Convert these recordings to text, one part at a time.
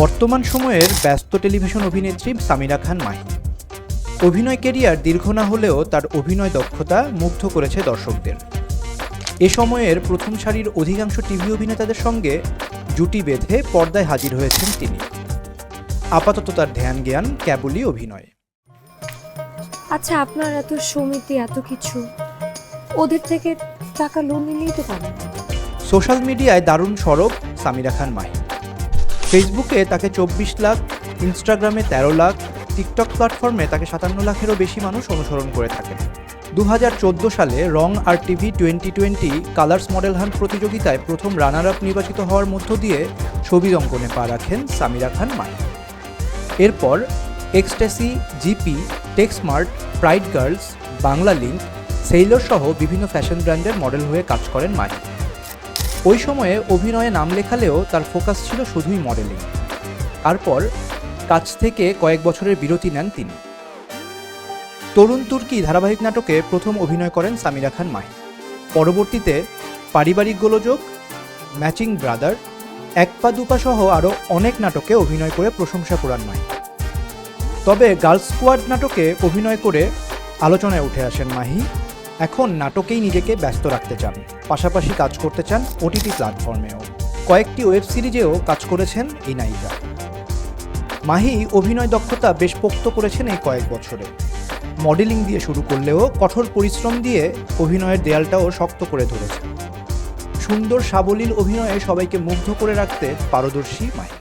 বর্তমান সময়ের ব্যস্ত টেলিভিশন অভিনেত্রী সামিরা খান মাহি। অভিনয় ক্যারিয়ার দীর্ঘ না হলেও তার অভিনয় দক্ষতা মুগ্ধ করেছে দর্শকদের। এ সময়ের প্রথম সারির অধিকাংশ টিভি অভিনেতাদের সঙ্গে জুটি বেঁধে পর্দায় হাজির হয়েছেন তিনি। আপাতত তার ধ্যান জ্ঞান কেবলই অভিনয়ে। আচ্ছা, আপনার এত সমিতি, এত কিছু, ওদের থেকে টাকা লোন নিলেই তো পারেন। সোশ্যাল মিডিয়ায় দারুণ সরব সামিরা খান মাহি। ফেসবুকে তাকে 24 লাখ, ইনস্টাগ্রামে 13 লাখ, টিকটক প্ল্যাটফর্মে তাকে 57 লাখেরও বেশি মানুষ অনুসরণ করে থাকেন। 2014 সালে রং আর টিভি 2020 কালার্স মডেল হান্ট প্রতিযোগিতায় প্রথম রানার আপ নির্বাচিত হওয়ার মধ্য দিয়ে ছবি অঙ্কনে পা রাখেন সামিরা খান মাহি। এরপর Ecstasy, GP, Texmart, Pride Girls, Banglalink, Sailor সহ বিভিন্ন ফ্যাশন ব্র্যান্ডের মডেল হয়ে কাজ করেন মাহি। ওই সময়ে অভিনয়ে নাম লেখালেও তার ফোকাস ছিল শুধুই মডেলিং। তারপর কাজ থেকে কয়েক বছরের বিরতি নেন তিনি। তরুণ তুর্কি ধারাবাহিক নাটকে প্রথম অভিনয় করেন সামিরা খান মাহি। পরবর্তীতে পারিবারিক গোলযোগ, ম্যাচিং ব্রাদার, এক পা দুপা সহ আরও অনেক নাটকে অভিনয় করে প্রশংসা কুড়ান মাহি। তবে গার্লস স্কোয়াড নাটকে অভিনয় করে আলোচনায় উঠে আসেন মাহি। এখন নাটকেই নিজেকে ব্যস্ত রাখতে চান, পাশাপাশি কাজ করতে চান ওটিটি প্ল্যাটফর্মেও। কয়েকটি ওয়েব সিরিজেও কাজ করেছেন এই নায়িকা। মাহি অভিনয় দক্ষতা বেশ পোক্ত করেছেন এই কয়েক বছরে। মডেলিং দিয়ে শুরু করলেও কঠোর পরিশ্রম দিয়ে অভিনয়ের দেয়ালটাও শক্ত করে ধরেছে। সুন্দর সাবলীল অভিনয়ে সবাইকে মুগ্ধ করে রাখতে পারদর্শী মাহি।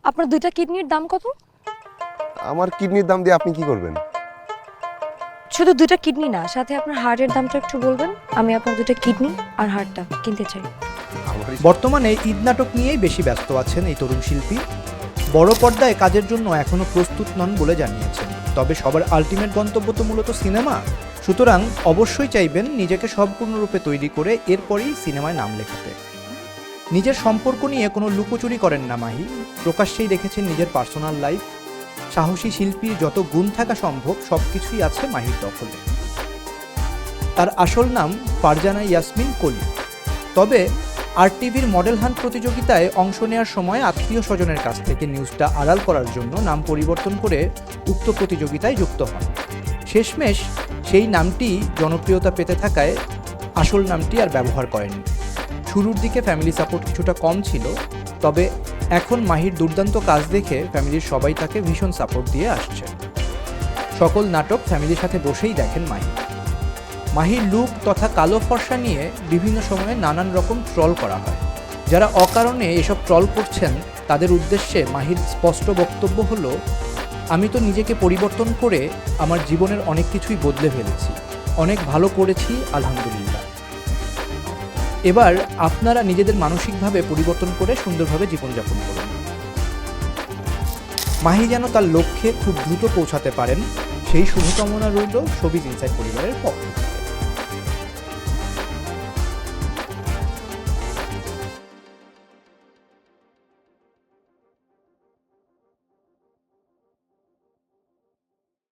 আপনার 2টা কিডনির দাম কত? আমার কিডনির দাম দিয়ে আপনি কি করবেন? শুধু 2টা কিডনি না, সাথে আপনার হার্টের দামটা একটু বলবেন। আমি আপনার 2টা কিডনি আর হার্টটা কিনতে চাই। বর্তমানে ঈদ নাটক নিয়েই বেশি ব্যস্ত আছেন এই তরুণ শিল্পী। বড় পর্দায় কাজের জন্য এখনও প্রস্তুত নন বলে জানিয়েছেন। তবে সবার আলটিমেট গন্তব্য তো মূলত সিনেমা, সুতরাং অবশ্যই চাইবেন নিজেকে সম্পূর্ণরূপে তৈরি করে এরপরই সিনেমায় নাম লেখাতে। নিজের সম্পর্ক নিয়ে কোনো লুকোচুরি করেন না মাহি, প্রকাশ্যেই রেখেছেন নিজের পার্সোনাল লাইফ। সাহসী শিল্পীর যত গুণ থাকা সম্ভব সবকিছুই আছে মাহির দখলে। তার আসল নাম ফারজানা ইয়াসমিন কলি। তবে আরটিভির মডেল হান্ট প্রতিযোগিতায় অংশ নেওয়ার সময় আত্মীয় স্বজনের কাছ থেকে নিউজটা আড়াল করার জন্য নাম পরিবর্তন করে উক্ত প্রতিযোগিতায় যুক্ত হন। শেষমেশ সেই নামটি জনপ্রিয়তা পেতে থাকায় আসল নামটি আর ব্যবহার করেননি। শুরুর দিকে ফ্যামিলি সাপোর্ট কিছুটা কম ছিল, তবে এখন মাহির দুর্দান্ত কাজ দেখে ফ্যামিলির সবাই তাকে ভীষণ সাপোর্ট দিয়ে আসছে। সকল নাটক ফ্যামিলির সাথে বসেই দেখেন মাহি। মাহির লুক তথা কালো ফর্সা নিয়ে বিভিন্ন সময়ে নানান রকম ট্রল করা হয়। যারা অকারণে এসব ট্রল করছেন তাদের উদ্দেশ্যে মাহির স্পষ্ট বক্তব্য হলো, আমি তো নিজেকে পরিবর্তন করে আমার জীবনের অনেক কিছুই বদলে ফেলেছি, অনেক ভালো করেছি আলহামদুলিল্লাহ। এবার আপনারা নিজেদের মানসিকভাবে পরিবর্তন করে সুন্দরভাবে জীবনযাপন করুন। মাহি যেন তার লক্ষ্যে খুব দ্রুত পৌঁছাতে পারেন, সেই শুভকামনা রইল শোবিজ ইনসাইড পরিবারের পক্ষ।